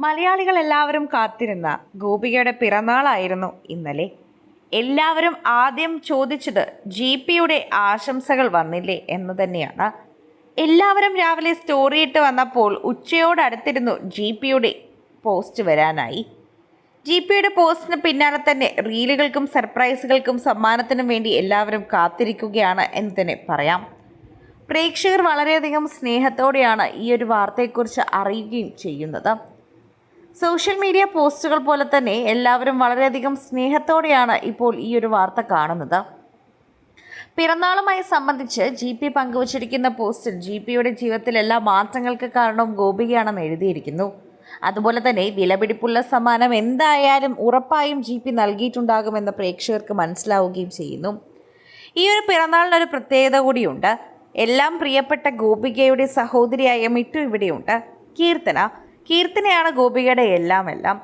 മലയാളികൾ എല്ലാവരും കാത്തിരുന്ന ഗോപികയുടെ പിറന്നാളായിരുന്നു ഇന്നലെ. എല്ലാവരും ആദ്യം ചോദിച്ചത് GPയുടെ ആശംസകൾ വന്നില്ലേ എന്ന് തന്നെയാണ്. എല്ലാവരും രാവിലെ സ്റ്റോറി ഇട്ട് വന്നപ്പോൾ ഉച്ചയോടടുത്തിരുന്നു GPയുടെ പോസ്റ്റ് വരാനായി. GPയുടെ പോസ്റ്റിന് പിന്നാലെ തന്നെ റീലുകൾക്കും സർപ്രൈസുകൾക്കും സമ്മാനത്തിനും വേണ്ടി എല്ലാവരും കാത്തിരിക്കുകയാണ് എന്ന് തന്നെ പറയാം. പ്രേക്ഷകർ വളരെയധികം സ്നേഹത്തോടെയാണ് ഈ ഒരു വാർത്തയെക്കുറിച്ച് അറിയുകയും ചെയ്യുന്നത്. സോഷ്യൽ മീഡിയ പോസ്റ്റുകൾ പോലെ തന്നെ എല്ലാവരും വളരെയധികം സ്നേഹത്തോടെയാണ് ഇപ്പോൾ ഈ ഒരു വാർത്ത കാണുന്നത്. പിറന്നാളുമായി സംബന്ധിച്ച് GP പങ്കുവച്ചിരിക്കുന്ന പോസ്റ്റിൽ GPയുടെ ജീവിതത്തിൽ എല്ലാ മാറ്റങ്ങൾക്ക് കാരണവും ഗോപികയാണെന്ന് എഴുതിയിരിക്കുന്നു. അതുപോലെ തന്നെ വിലപിടിപ്പുള്ള സമ്മാനം എന്തായാലും ഉറപ്പായും GP നൽകിയിട്ടുണ്ടാകുമെന്ന് പ്രേക്ഷകർക്ക് മനസ്സിലാവുകയും ചെയ്യുന്നു. ഈ ഒരു പിറന്നാളിനൊരു പ്രത്യേകത കൂടിയുണ്ട്. എല്ലാം പ്രിയപ്പെട്ട ഗോപികയുടെ സഹോദരിയായ മിട്ടു ഇവിടെയുണ്ട്. കീർത്തനയാണ് ഗോപികയുടെ എല്ലാം.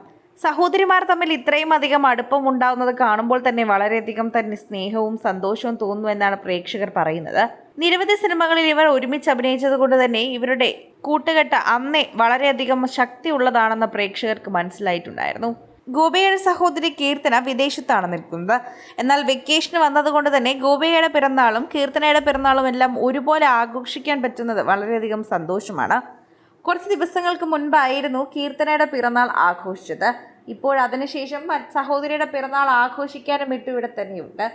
സഹോദരിമാർ തമ്മിൽ ഇത്രയും അധികം അടുപ്പം ഉണ്ടാകുന്നത് കാണുമ്പോൾ തന്നെ വളരെയധികം തന്നെ സ്നേഹവും സന്തോഷവും തോന്നുന്നു എന്നാണ് പ്രേക്ഷകർ പറയുന്നത്. നിരവധി സിനിമകളിൽ ഇവർ ഒരുമിച്ച് അഭിനയിച്ചത് കൊണ്ട് തന്നെ ഇവരുടെ കൂട്ടുകെട്ട് അന്നേ വളരെയധികം ശക്തിയുള്ളതാണെന്ന് പ്രേക്ഷകർക്ക് മനസ്സിലായിട്ടുണ്ടായിരുന്നു. ഗോപികയുടെ സഹോദരി കീർത്തന വിദേശത്താണ് നിൽക്കുന്നത്. എന്നാൽ വെക്കേഷന് വന്നതുകൊണ്ട് തന്നെ ഗോപികയുടെ പിറന്നാളും കീർത്തനയുടെ പിറന്നാളും എല്ലാം ഒരുപോലെ ആഘോഷിക്കാൻ പറ്റുന്നത് വളരെയധികം സന്തോഷമാണ്. കുറച്ച് ദിവസങ്ങൾക്ക് മുൻപായിരുന്നു കീർത്തനയുടെ പിറന്നാൾ ആഘോഷിച്ചത്. ഇപ്പോൾ അതിനുശേഷം സഹോദരിയുടെ പിറന്നാൾ ആഘോഷിക്കാനും മിട്ടു ഇവിടെ തന്നെയുണ്ട്.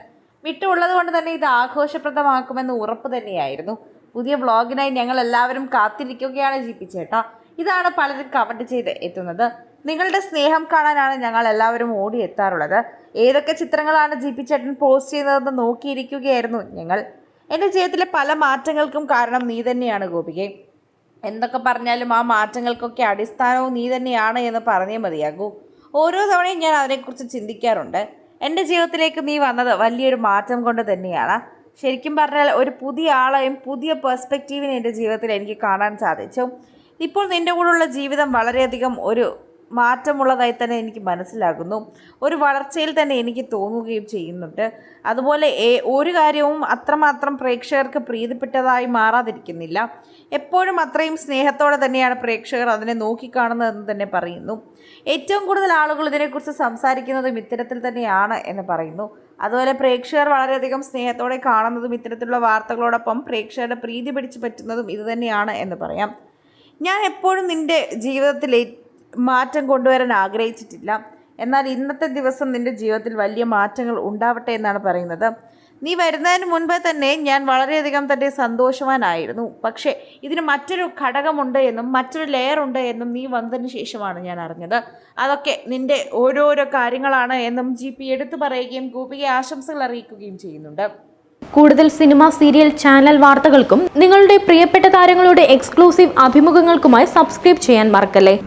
മിട്ടു ഉള്ളത് കൊണ്ട് തന്നെ ഇത് ആഘോഷപ്രദമാക്കുമെന്ന് ഉറപ്പ് തന്നെയായിരുന്നു. പുതിയ വ്ളോഗിനായി ഞങ്ങൾ എല്ലാവരും കാത്തിരിക്കുകയാണ് GP ചേട്ടാ. ഇതാണ് പലരും കമൻറ്റ് ചെയ്ത് എത്തുന്നത്. നിങ്ങളുടെ സ്നേഹം കാണാനാണ് ഞങ്ങൾ എല്ലാവരും ഓടി എത്താറുള്ളത്. ഏതൊക്കെ ചിത്രങ്ങളാണ് GP ചേട്ടൻ പോസ്റ്റ് ചെയ്യുന്നതെന്ന് നോക്കിയിരിക്കുകയായിരുന്നു ഞങ്ങൾ. എൻ്റെ ജീവിതത്തിലെ പല മാറ്റങ്ങൾക്കും കാരണം നീ തന്നെയാണ് ഗോപികെ. എന്തൊക്കെ പറഞ്ഞാലും ആ മാറ്റങ്ങൾക്കൊക്കെ അടിസ്ഥാനവും നീ തന്നെയാണ് എന്ന് പറഞ്ഞേ മതിയാകൂ. ഓരോ തവണയും ഞാൻ അതിനെക്കുറിച്ച് ചിന്തിക്കാറുണ്ട്. എൻ്റെ ജീവിതത്തിലേക്ക് നീ വന്നത് വലിയൊരു മാറ്റം കൊണ്ട് തന്നെയാണ്. ശരിക്കും പറഞ്ഞാൽ ഒരു പുതിയ ആളെയും പുതിയ പെർസ്പെക്റ്റീവിനെ എൻ്റെ ജീവിതത്തിൽ എനിക്ക് കാണാൻ സാധിച്ചു. ഇപ്പോൾ നിൻ്റെ കൂടെയുള്ള ജീവിതം വളരെയധികം ഒരു മാറ്റമുള്ളതായി തന്നെ എനിക്ക് മനസ്സിലാകുന്നു. ഒരു വളർച്ചയിൽ തന്നെ എനിക്ക് തോന്നുകയും ചെയ്യുന്നുണ്ട്. അതുപോലെ ഒരു കാര്യവും അത്രമാത്രം പ്രേക്ഷകർക്ക് പ്രീതിപ്പെട്ടതായി മാറാതിരിക്കുന്നില്ല. എപ്പോഴും അത്രയും സ്നേഹത്തോടെ തന്നെയാണ് പ്രേക്ഷകർ അതിനെ നോക്കിക്കാണുന്നതെന്ന് തന്നെ പറയുന്നു. ഏറ്റവും കൂടുതൽ ആളുകൾ ഇതിനെക്കുറിച്ച് സംസാരിക്കുന്നതും ഇത്തരത്തിൽ തന്നെയാണ് എന്ന് പറയുന്നു. അതുപോലെ പ്രേക്ഷകർ വളരെയധികം സ്നേഹത്തോടെ കാണുന്നതും ഇത്തരത്തിലുള്ള വാർത്തകളോടൊപ്പം പ്രേക്ഷകരുടെ പ്രീതി പിടിച്ചു പറ്റുന്നതും ഇതുതന്നെയാണ് എന്ന് പറയാം. ഞാൻ എപ്പോഴും നിൻ്റെ ജീവിതത്തിൽ മാറ്റം കൊണ്ടുവരാൻ ആഗ്രഹിച്ചിട്ടില്ല. എന്നാൽ ഇന്നത്തെ ദിവസം നിൻ്റെ ജീവിതത്തിൽ വലിയ മാറ്റങ്ങൾ ഉണ്ടാവട്ടെ എന്നാണ് പറയുന്നത്. നീ വരുന്നതിന് മുൻപേ തന്നെ ഞാൻ വളരെയധികം തന്നെ സന്തോഷവാനായിരുന്നു. പക്ഷേ ഇതിന് മറ്റൊരു ഘടകമുണ്ട് എന്നും മറ്റൊരു ലെയർ ഉണ്ട് എന്നും നീ വന്നതിന് ശേഷമാണ് ഞാൻ അറിഞ്ഞത്. അതൊക്കെ നിൻ്റെ ഓരോരോ കാര്യങ്ങളാണ് എന്നും GP എടുത്തു പറയുകയും ഗോപികയെ ആശംസകൾ അറിയിക്കുകയും ചെയ്യുന്നുണ്ട്. കൂടുതൽ സിനിമ, സീരിയൽ, ചാനൽ വാർത്തകൾക്കും നിങ്ങളുടെ പ്രിയപ്പെട്ട താരങ്ങളുടെ എക്സ്ക്ലൂസീവ് അഭിമുഖങ്ങൾക്കുമായി സബ്സ്ക്രൈബ് ചെയ്യാൻ മറക്കല്ലേ.